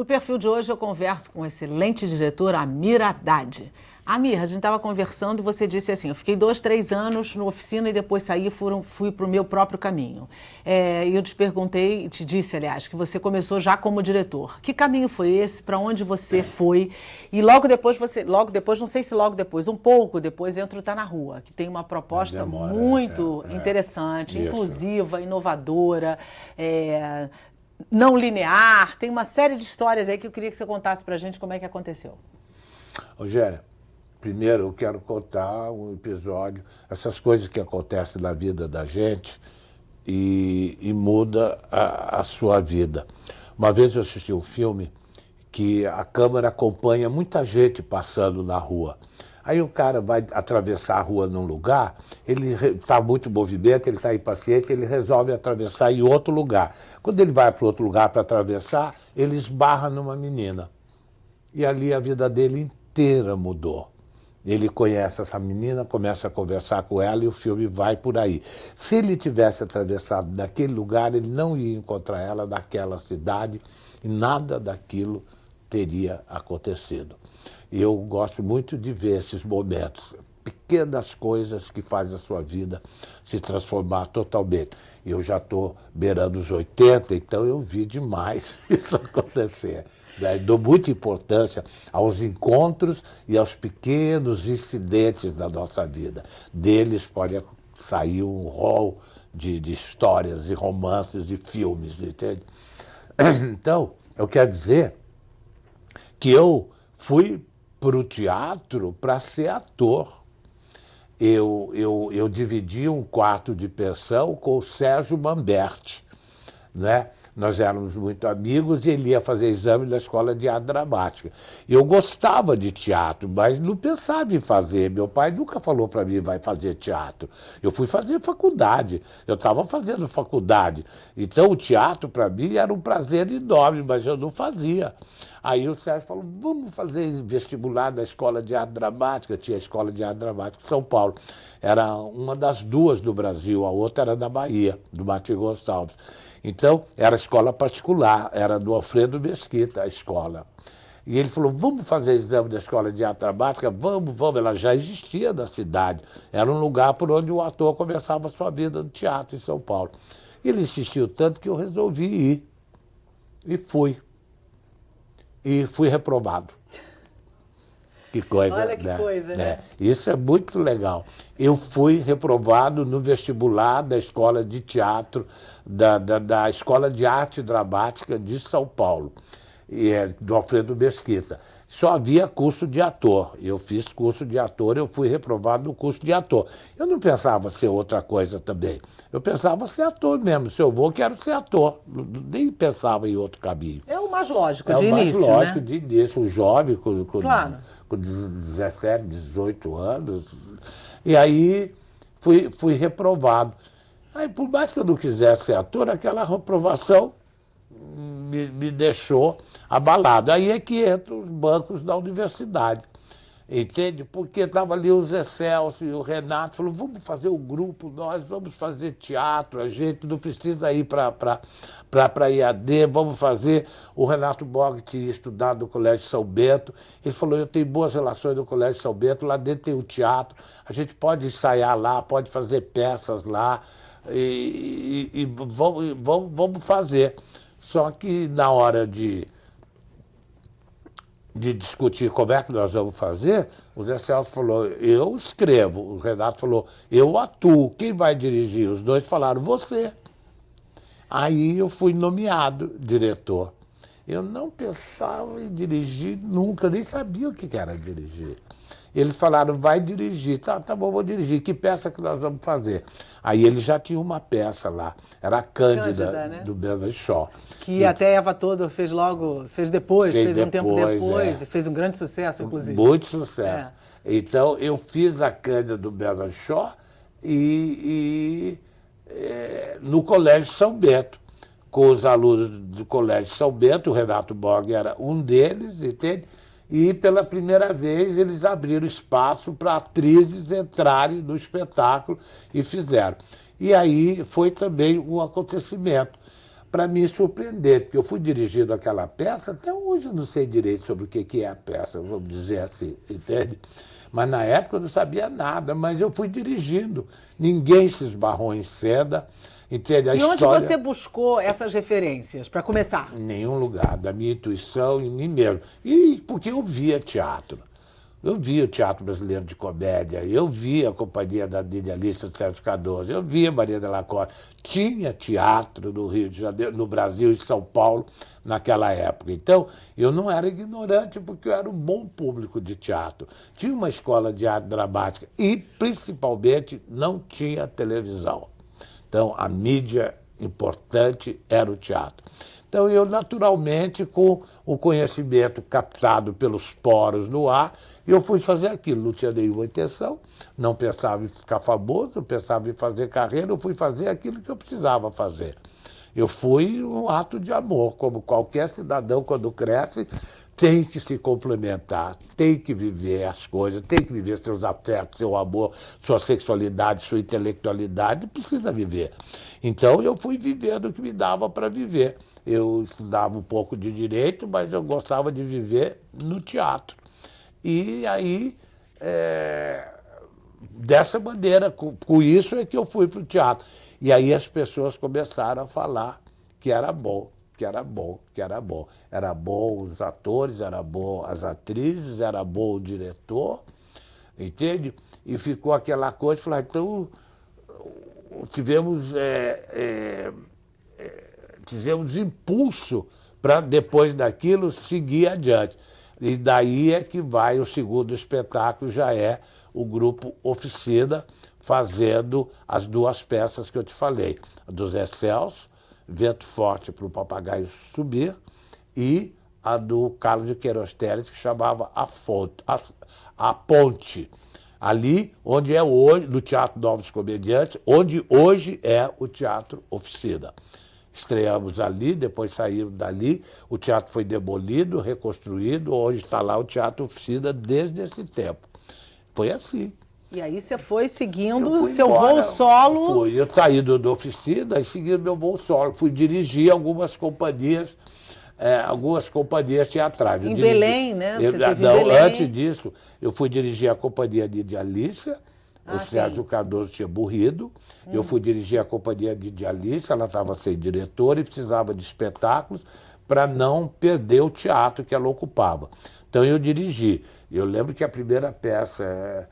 No perfil de hoje eu converso com o excelente diretor Amir Haddad. Amir, a gente estava conversando e você disse assim, eu fiquei 2, 3 anos na oficina e depois saí e fui para o meu próprio caminho. E eu te perguntei, te disse, aliás, que você começou já como diretor. Que caminho foi esse? Para onde você foi? E logo depois, não sei se logo depois, um pouco depois, entra o Tá na Rua, que tem uma proposta muito interessante, inclusiva, inovadora, não linear. Tem uma série de histórias aí que eu queria que você contasse pra gente como é que aconteceu. Rogéria, primeiro eu quero contar um episódio, essas coisas que acontecem na vida da gente e muda a sua vida. Uma vez eu assisti um filme que a câmera acompanha muita gente passando na rua. Aí o cara vai atravessar a rua num lugar, ele está muito movimento, ele está impaciente, ele resolve atravessar em outro lugar. Quando ele vai para outro lugar para atravessar, ele esbarra numa menina. E ali a vida dele inteira mudou. Ele conhece essa menina, começa a conversar com ela e o filme vai por aí. Se ele tivesse atravessado naquele lugar, ele não ia encontrar ela naquela cidade e nada daquilo teria acontecido. E eu gosto muito de ver esses momentos, pequenas coisas que fazem a sua vida se transformar totalmente. Eu já estou beirando os 80, então eu vi demais isso acontecer. Dou muita importância aos encontros e aos pequenos incidentes da nossa vida. Deles pode sair um rol de histórias, de romances, de filmes, entende? Então, eu quero dizer que eu fui para o teatro para ser ator. Eu dividi um quarto de pensão com o Sérgio Mamberti, né? Nós éramos muito amigos e ele ia fazer exame na escola de arte dramática. Eu gostava de teatro, mas não pensava em fazer. Meu pai nunca falou para mim, vai fazer teatro. Eu fui fazer faculdade, eu estava fazendo faculdade. Então o teatro para mim era um prazer enorme, mas eu não fazia. Aí o Sérgio falou, vamos fazer vestibular na escola de arte dramática. Tinha a escola de arte dramática em São Paulo. Era uma das duas do Brasil, a outra era da Bahia, do Martim Gonçalves. Então, era escola particular, era do Alfredo Mesquita, a escola. E ele falou, vamos fazer exame da escola de arte dramática? Vamos. Ela já existia na cidade. Era um lugar por onde o ator começava a sua vida no teatro em São Paulo. Ele insistiu tanto que eu resolvi ir. E fui. E fui reprovado. Que coisa, olha que coisa, né? Isso é muito legal. Eu fui reprovado no vestibular da escola de teatro, da Escola de Arte Dramática de São Paulo, do Alfredo Mesquita. Só havia curso de ator. Eu fiz curso de ator, eu fui reprovado no curso de ator. Eu não pensava ser outra coisa também. Eu pensava ser ator mesmo. Se eu vou, quero ser ator. Nem pensava em outro caminho. É o mais lógico de início, né? É o mais lógico de início. Um jovem claro. Com 17, 18 anos. E aí fui reprovado. Aí, por mais que eu não quisesse ser ator, aquela reprovação me deixou abalado. Aí é que entram os bancos da universidade, entende? Porque estava ali o Zé Celso e o Renato, falou, vamos fazer o grupo, nós vamos fazer teatro, a gente não precisa ir para IAD, vamos fazer. O Renato Borg tinha estudado no Colégio São Bento, ele falou, eu tenho boas relações no Colégio São Bento, lá dentro tem o teatro, a gente pode ensaiar lá, pode fazer peças lá, e vamos fazer. Só que na hora de discutir como é que nós vamos fazer, o Zé Celso falou, eu escrevo. O Renato falou, eu atuo. Quem vai dirigir? Os dois falaram, você. Aí eu fui nomeado diretor. Eu não pensava em dirigir nunca, nem sabia o que era dirigir. Eles falaram, vai dirigir. Tá bom, vou dirigir. Que peça que nós vamos fazer? Aí ele já tinha uma peça lá. Era a Cândida, né? Do Bernard Shaw. Que até Eva Todo fez depois, fez um tempo depois, e fez um grande sucesso, inclusive. Muito sucesso. Então, eu fiz a Cândida do Bernard Shaw no Colégio São Bento, com os alunos do Colégio São Bento, o Renato Borg era um deles, entende? E, pela primeira vez, eles abriram espaço para atrizes entrarem no espetáculo e fizeram. E aí foi também um acontecimento para me surpreender, porque eu fui dirigindo aquela peça, até hoje eu não sei direito sobre o que é a peça, vamos dizer assim, entende? Mas na época eu não sabia nada, mas eu fui dirigindo. Ninguém se esbarrou em cena, entende? E onde você buscou essas referências, para começar? Em nenhum lugar, da minha intuição, em mim mesmo. E porque eu via teatro. Eu via o Teatro Brasileiro de Comédia, eu via a companhia da Alice do Sérgio Cardoso, eu via Maria de la Costa. Tinha teatro no Rio de Janeiro, no Brasil e São Paulo naquela época. Então, eu não era ignorante porque eu era um bom público de teatro. Tinha uma escola de arte dramática e, principalmente, não tinha televisão. Então, a mídia importante era o teatro. Então, eu, naturalmente, com o conhecimento captado pelos poros no ar, eu fui fazer aquilo. Não tinha nenhuma intenção, não pensava em ficar famoso, não pensava em fazer carreira, eu fui fazer aquilo que eu precisava fazer. Eu fui um ato de amor, como qualquer cidadão, quando cresce, tem que se complementar, tem que viver as coisas, tem que viver seus afetos, seu amor, sua sexualidade, sua intelectualidade, precisa viver. Então, eu fui vivendo o que me dava para viver. Eu estudava um pouco de direito, mas eu gostava de viver no teatro. E aí, dessa maneira, com isso é que eu fui para o teatro. E aí as pessoas começaram a falar que era bom, que era bom, que era bom. Era bom os atores, era bom as atrizes, era bom o diretor, entende? E ficou aquela coisa, falar, então, tivemos impulso para, depois daquilo, seguir adiante. E daí é que vai o segundo espetáculo, já é o grupo Oficina, fazendo as duas peças que eu te falei. A do Zé Celso, Vento Forte para o Papagaio Subir, e a do Carlos de Queiroz Teles, que chamava A Ponte. Ali, onde é hoje, no Teatro Novos Comediantes, onde hoje é o Teatro Oficina. Estreamos ali, depois saímos dali, o teatro foi demolido, reconstruído, hoje está lá o Teatro Oficina desde esse tempo. Foi assim. E aí você foi seguindo seu voo solo? Eu saí da oficina e segui meu voo solo. Fui dirigir algumas companhias teatrais. Em Belém, né? Você teve em Belém. Antes disso, eu fui dirigir a companhia de Alice. O Sérgio Cardoso tinha morrido. Eu fui dirigir a companhia de Alice, ela estava sem diretora e precisava de espetáculos para não perder o teatro que ela ocupava. Então eu dirigi. Eu lembro que a primeira peça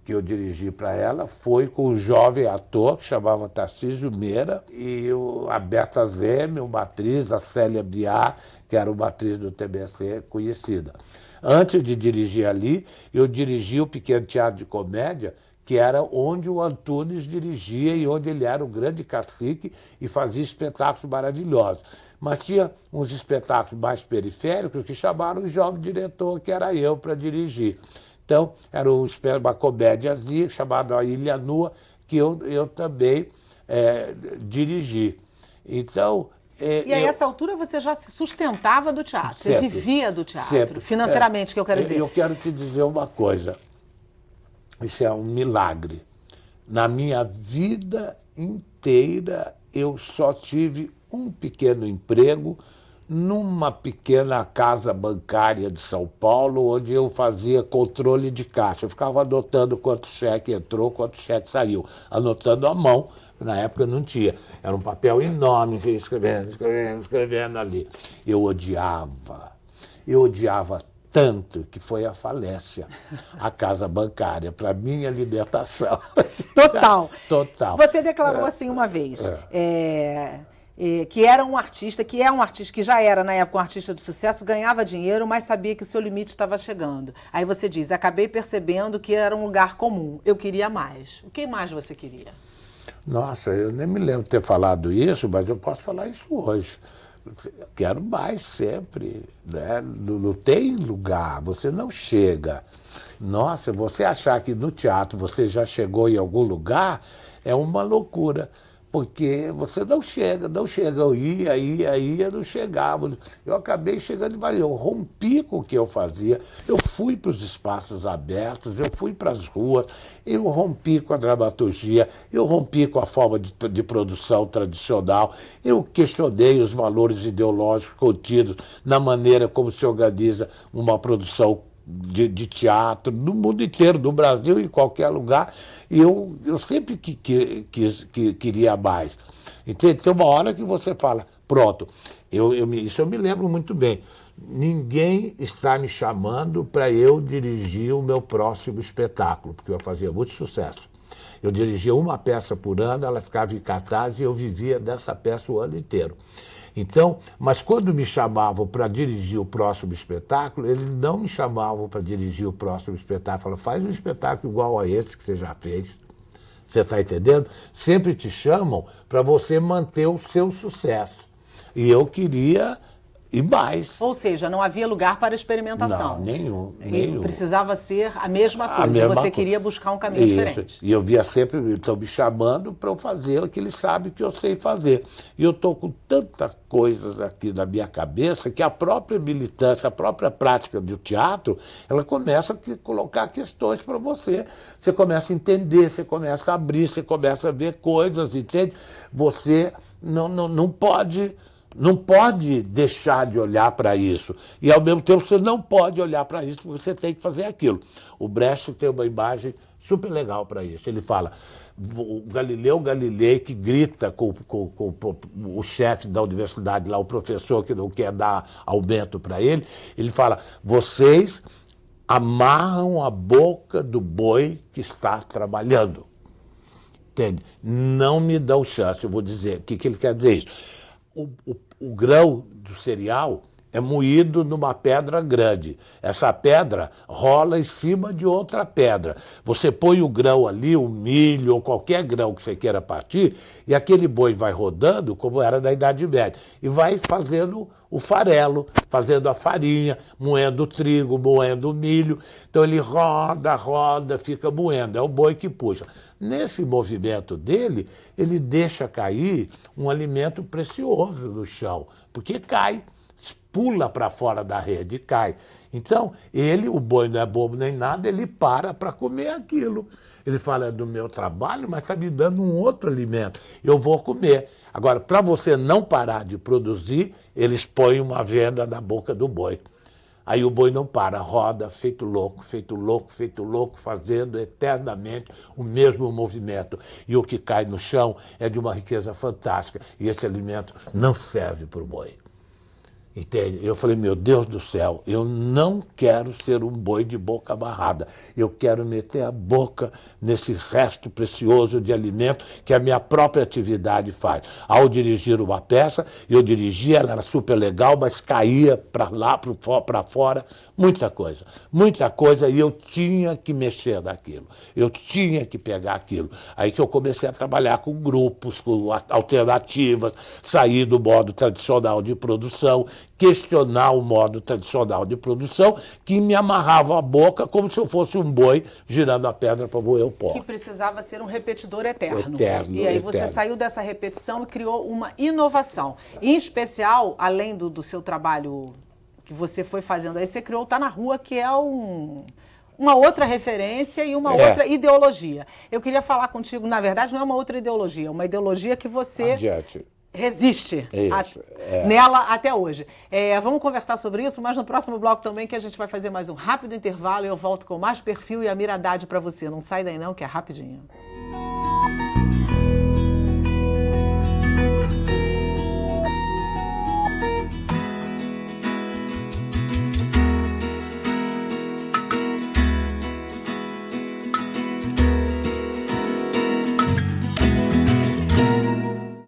que eu dirigi para ela foi com um jovem ator que chamava Tarcísio Meira e a Berta Zeme, uma atriz, a Célia Biar, que era uma atriz do TBC conhecida. Antes de dirigir ali, eu dirigi o Pequeno Teatro de Comédia, que era onde o Antunes dirigia e onde ele era o grande cacique e fazia espetáculos maravilhosos. Mas tinha uns espetáculos mais periféricos que chamaram o jovem diretor, que era eu, para dirigir. Então, era uma comédiazinha chamada A Ilha Nua, que eu também dirigi. Então... E a essa altura você já se sustentava do teatro, você vivia do teatro, sempre. Financeiramente, que eu quero dizer. Eu quero te dizer uma coisa, isso é um milagre. Na minha vida inteira, eu só tive um pequeno emprego numa pequena casa bancária de São Paulo, onde eu fazia controle de caixa. Eu ficava anotando quanto cheque entrou, quanto cheque saiu, anotando à mão. Na época não tinha. Era um papel enorme, que eu ia escrevendo ali. Eu odiava tanto que foi a falência, a casa bancária, para minha libertação. Total. Total. Você declarou assim uma vez, que era um artista, que já era na época um artista de sucesso, ganhava dinheiro, mas sabia que o seu limite estava chegando. Aí você diz, acabei percebendo que era um lugar comum, eu queria mais. O que mais você queria? Nossa, eu nem me lembro de ter falado isso, mas eu posso falar isso hoje. Quero mais sempre, né? Não tem lugar, você não chega. Nossa, você achar que no teatro você já chegou em algum lugar é uma loucura. Porque você não chega. Eu ia, não chegava. Eu acabei chegando e falei, eu rompi com o que eu fazia, eu fui para os espaços abertos, eu fui para as ruas, eu rompi com a dramaturgia, eu rompi com a forma de produção tradicional, eu questionei os valores ideológicos contidos na maneira como se organiza uma produção de teatro, no mundo inteiro, no Brasil, em qualquer lugar, e eu sempre queria mais. Entende? Tem uma hora que você fala, pronto, isso eu me lembro muito bem, ninguém está me chamando para eu dirigir o meu próximo espetáculo, porque eu fazia muito sucesso. Eu dirigia uma peça por ano, ela ficava em cartaz e eu vivia dessa peça o ano inteiro. Então, mas quando me chamavam para dirigir o próximo espetáculo, eles não me chamavam para dirigir o próximo espetáculo. Falavam, faz um espetáculo igual a esse que você já fez. Você está entendendo? Sempre te chamam para você manter o seu sucesso. E eu queria ir mais. Ou seja, não havia lugar para experimentação. Não, nenhum. E precisava ser a mesma coisa. Você queria buscar um caminho diferente. E eu via sempre, estão me chamando para eu fazer o que eles sabem que eu sei fazer. E eu estou com tantas coisas aqui na minha cabeça que a própria militância, a própria prática do teatro, ela começa a colocar questões para você. Você começa a entender, você começa a abrir, você começa a ver coisas, entende? Você não pode deixar de olhar para isso. E, ao mesmo tempo, você não pode olhar para isso porque você tem que fazer aquilo. O Brecht tem uma imagem super legal para isso. Ele fala, o Galileu Galilei, que grita com o chefe da universidade lá, o professor que não quer dar aumento para ele, ele fala, vocês amarram a boca do boi que está trabalhando. Entende? Não me dão chance, eu vou dizer. O que ele quer dizer isso? O grão do cereal é moído numa pedra grande. Essa pedra rola em cima de outra pedra. Você põe o grão ali, o milho ou qualquer grão que você queira partir, e aquele boi vai rodando, como era na Idade Média, e vai fazendo o farelo, fazendo a farinha, moendo o trigo, moendo o milho. Então ele roda, fica moendo. É o boi que puxa. Nesse movimento dele, ele deixa cair um alimento precioso no chão, porque cai. Pula para fora da rede e cai. Então, o boi não é bobo nem nada, ele para comer aquilo. Ele fala, é do meu trabalho, mas está me dando um outro alimento. Eu vou comer. Agora, para você não parar de produzir, eles põem uma venda na boca do boi. Aí o boi não para, roda, feito louco, fazendo eternamente o mesmo movimento. E o que cai no chão é de uma riqueza fantástica. E esse alimento não serve para o boi. Entende? Eu falei, meu Deus do céu, eu não quero ser um boi de boca amarrada. Eu quero meter a boca nesse resto precioso de alimento que a minha própria atividade faz. Ao dirigir uma peça, eu dirigia, ela era super legal, mas caía para lá, para fora, muita coisa, e eu tinha que mexer naquilo. Eu tinha que pegar aquilo. Aí que eu comecei a trabalhar com grupos, com alternativas, sair do modo tradicional de produção, questionar o modo tradicional de produção, que me amarrava a boca como se eu fosse um boi girando a pedra para moer o pó. Que precisava ser um repetidor eterno. E eterno. aí você saiu dessa repetição e criou uma inovação. Em especial, além do seu trabalho que você foi fazendo aí, você criou o Tá na Rua, que é uma outra referência e uma outra ideologia. Eu queria falar contigo, na verdade, não é uma outra ideologia, é uma ideologia que você... resiste nela até hoje. Vamos conversar sobre isso, mas no próximo bloco também, que a gente vai fazer mais um rápido intervalo e eu volto com mais Perfil e a Mira Haddad para você. Não sai daí não, que é rapidinho.